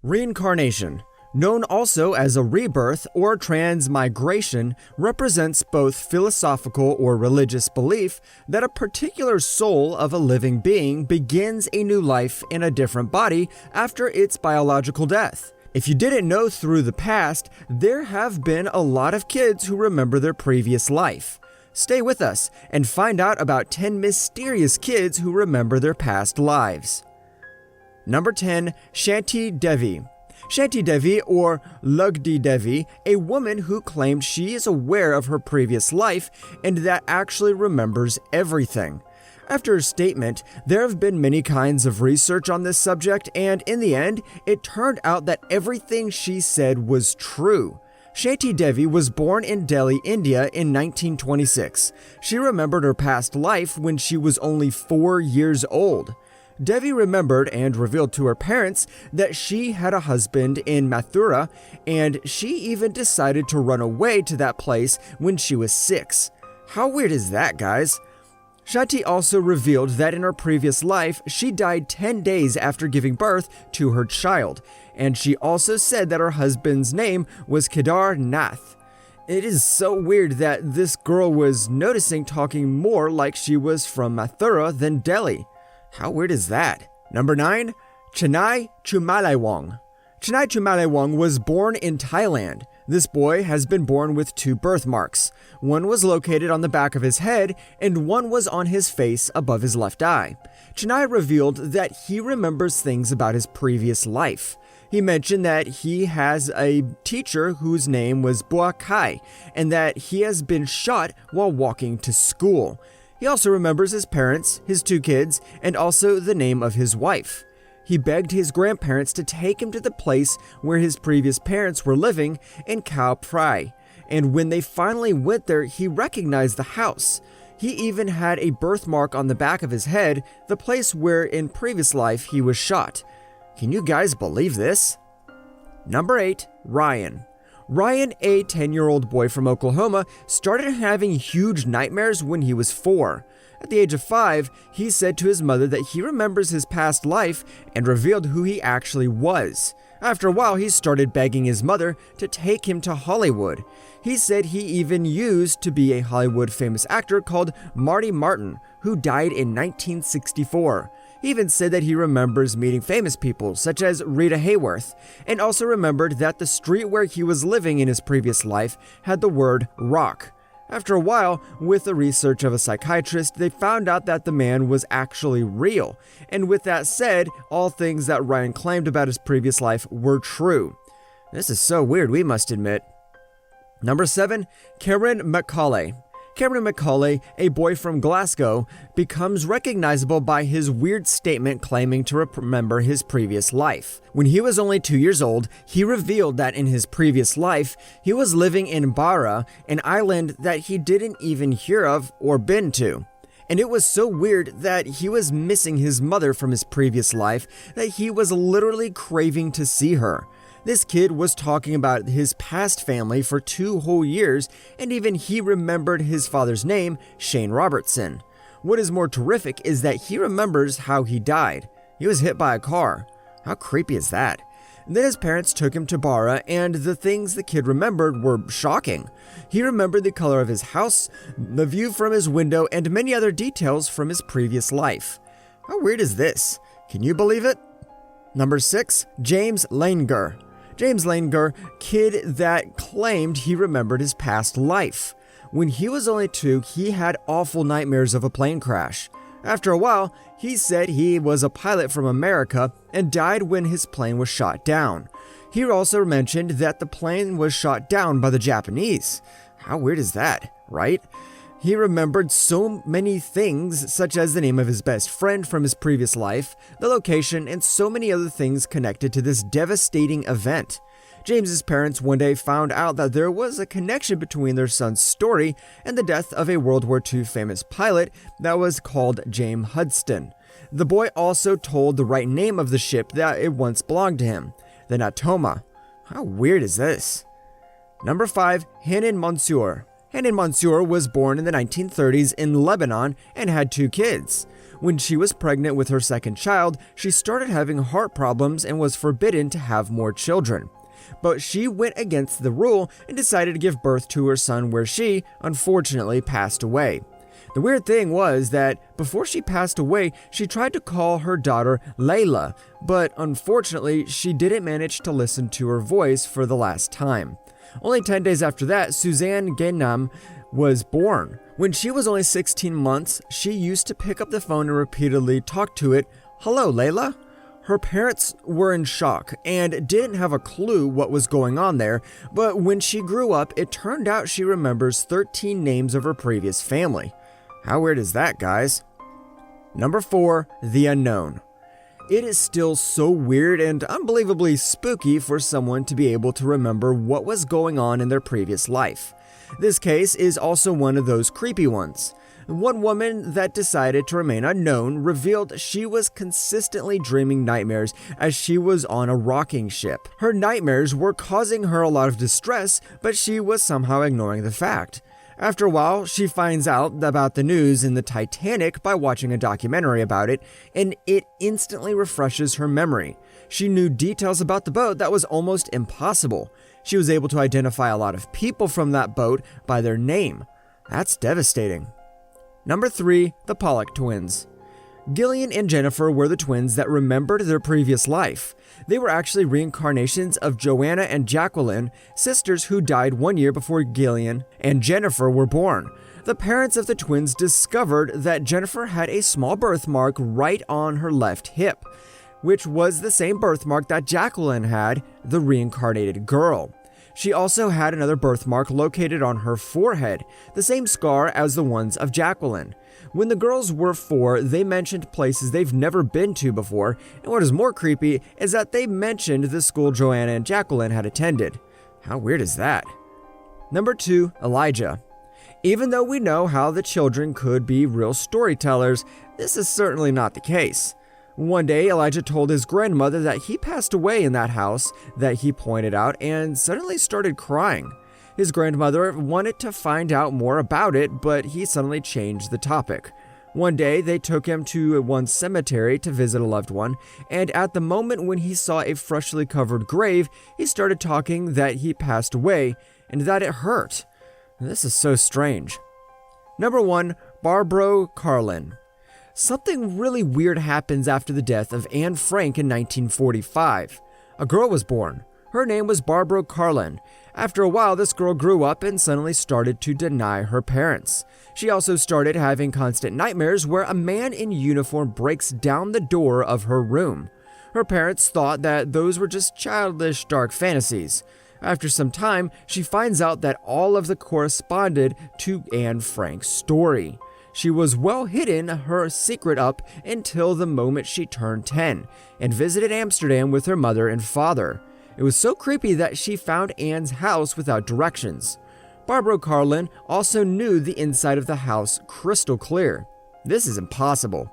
Reincarnation, known also as a rebirth or transmigration, represents both philosophical or religious belief that a particular soul of a living being begins a new life in a different body after its biological death. If you didn't know, through the past, there have been a lot of kids who remember their previous life. Stay with us and find out about 10 mysterious kids who remember their past lives. Number 10. Shanti Devi. Shanti Devi, or Lugdi Devi, a woman who claimed she is aware of her previous life and that actually remembers everything. After her statement, there have been many kinds of research on this subject, and in the end, it turned out that everything she said was true. Shanti Devi was born in Delhi, India in 1926. She remembered her past life when she was only 4 years old. Devi remembered and revealed to her parents that she had a husband in Mathura, and she even decided to run away to that place when she was 6. How weird is that, guys? Shanti also revealed that in her previous life, she died 10 days after giving birth to her child, and she also said that her husband's name was Kedar Nath. It is so weird that this girl was noticing talking more like she was from Mathura than Delhi. How weird is that? Number 9. Chennai Chumalaiwong. Chennai Chumalaiwong was born in Thailand. This boy has been born with 2 birthmarks. One was located on the back of his head, and one was on his face above his left eye. Chennai revealed that he remembers things about his previous life. He mentioned that he has a teacher whose name was Bua Kai, and that he has been shot while walking to school. He also remembers his parents, his 2 kids, and also the name of his wife. He begged his grandparents to take him to the place where his previous parents were living in Khao Prai, and when they finally went there, he recognized the house. He even had a birthmark on the back of his head, the place where in previous life he was shot. Can you guys believe this? Number 8. Ryan. Ryan, a 10-year-old boy from Oklahoma, started having huge nightmares when he was 4. At the age of 5, he said to his mother that he remembers his past life and revealed who he actually was. After a while, he started begging his mother to take him to Hollywood. He said he even used to be a Hollywood famous actor called Marty Martin, who died in 1964. He even said that he remembers meeting famous people such as Rita Hayworth, and also remembered that the street where he was living in his previous life had the word rock. After a while, with the research of a psychiatrist, they found out that the man was actually real. And with that said, all things that Ryan claimed about his previous life were true. This is so weird, we must admit. Number 7. Karen McCauley. Cameron McCauley, a boy from Glasgow, becomes recognizable by his weird statement claiming to remember his previous life. When he was only 2 years old, he revealed that in his previous life, he was living in Barra, an island that he didn't even hear of or been to. And it was so weird that he was missing his mother from his previous life that he was literally craving to see her. This kid was talking about his past family for 2 whole years, and even he remembered his father's name, Shane Robertson. What is more terrific is that he remembers how he died. He was hit by a car. How creepy is that? Then his parents took him to Barra, and the things the kid remembered were shocking. He remembered the color of his house, the view from his window, and many other details from his previous life. How weird is this? Can you believe it? Number 6. James Langer. James Langer, kid that claimed he remembered his past life. When he was only 2, he had awful nightmares of a plane crash. After a while, he said he was a pilot from America and died when his plane was shot down. He also mentioned that the plane was shot down by the Japanese. How weird is that, right? He remembered so many things, such as the name of his best friend from his previous life, the location, and so many other things connected to this devastating event. James's parents one day found out that there was a connection between their son's story and the death of a World War II famous pilot that was called James Hudson. The boy also told the right name of the ship that it once belonged to him, the Natoma. How weird is this? Number 5. Hanan Mansour. Hanan Mansour was born in the 1930s in Lebanon and had 2 kids. When she was pregnant with her second child, she started having heart problems and was forbidden to have more children. But she went against the rule and decided to give birth to her son, where she, unfortunately, passed away. The weird thing was that before she passed away, she tried to call her daughter Layla, but unfortunately, she didn't manage to listen to her voice for the last time. Only 10 days after that, Suzanne Gainam was born. When she was only 16 months, she used to pick up the phone and repeatedly talk to it, "Hello, Layla?" Her parents were in shock and didn't have a clue what was going on there, but when she grew up, it turned out she remembers 13 names of her previous family. How weird is that, guys? Number 4, the unknown. It is still so weird and unbelievably spooky for someone to be able to remember what was going on in their previous life. This case is also one of those creepy ones. One woman that decided to remain unknown revealed she was consistently dreaming nightmares as she was on a rocking ship. Her nightmares were causing her a lot of distress, but she was somehow ignoring the fact. After a while, she finds out about the news in the Titanic by watching a documentary about it, and it instantly refreshes her memory. She knew details about the boat that was almost impossible. She was able to identify a lot of people from that boat by their name. That's devastating. Number 3, the Pollock twins. Gillian and Jennifer were the twins that remembered their previous life. They were actually reincarnations of Joanna and Jacqueline, sisters who died 1 year before Gillian and Jennifer were born. The parents of the twins discovered that Jennifer had a small birthmark right on her left hip, which was the same birthmark that Jacqueline had, the reincarnated girl. She also had another birthmark located on her forehead, the same scar as the ones of Jacqueline. When the girls were 4, they mentioned places they've never been to before, and what is more creepy is that they mentioned the school Joanna and Jacqueline had attended. How weird is that? Number 2, Elijah. Even though we know how the children could be real storytellers, this is certainly not the case. One day, Elijah told his grandmother that he passed away in that house that he pointed out and suddenly started crying. His grandmother wanted to find out more about it, but he suddenly changed the topic. One day, they took him to one cemetery to visit a loved one, and at the moment when he saw a freshly covered grave, he started talking that he passed away and that it hurt. This is so strange. Number 1, Barbara Carlin. Something really weird happens after the death of Anne Frank in 1945. A girl was born. Her name was Barbara Carlin. After a while, this girl grew up and suddenly started to deny her parents. She also started having constant nightmares where a man in uniform breaks down the door of her room. Her parents thought that those were just childish, dark fantasies. After some time, she finds out that all of them corresponded to Anne Frank's story. She was well hidden her secret up until the moment she turned 10 and visited Amsterdam with her mother and father. It was so creepy that she found Anne's house without directions. Barbara Carlin also knew the inside of the house crystal clear. This is impossible.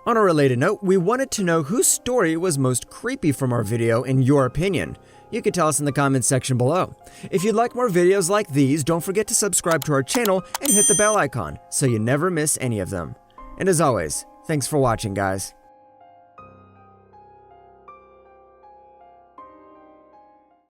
On a related note, we wanted to know whose story was most creepy from our video in your opinion. You can tell us in the comments section below. If you'd like more videos like these, don't forget to subscribe to our channel and hit the bell icon so you never miss any of them. And as always, thanks for watching, guys.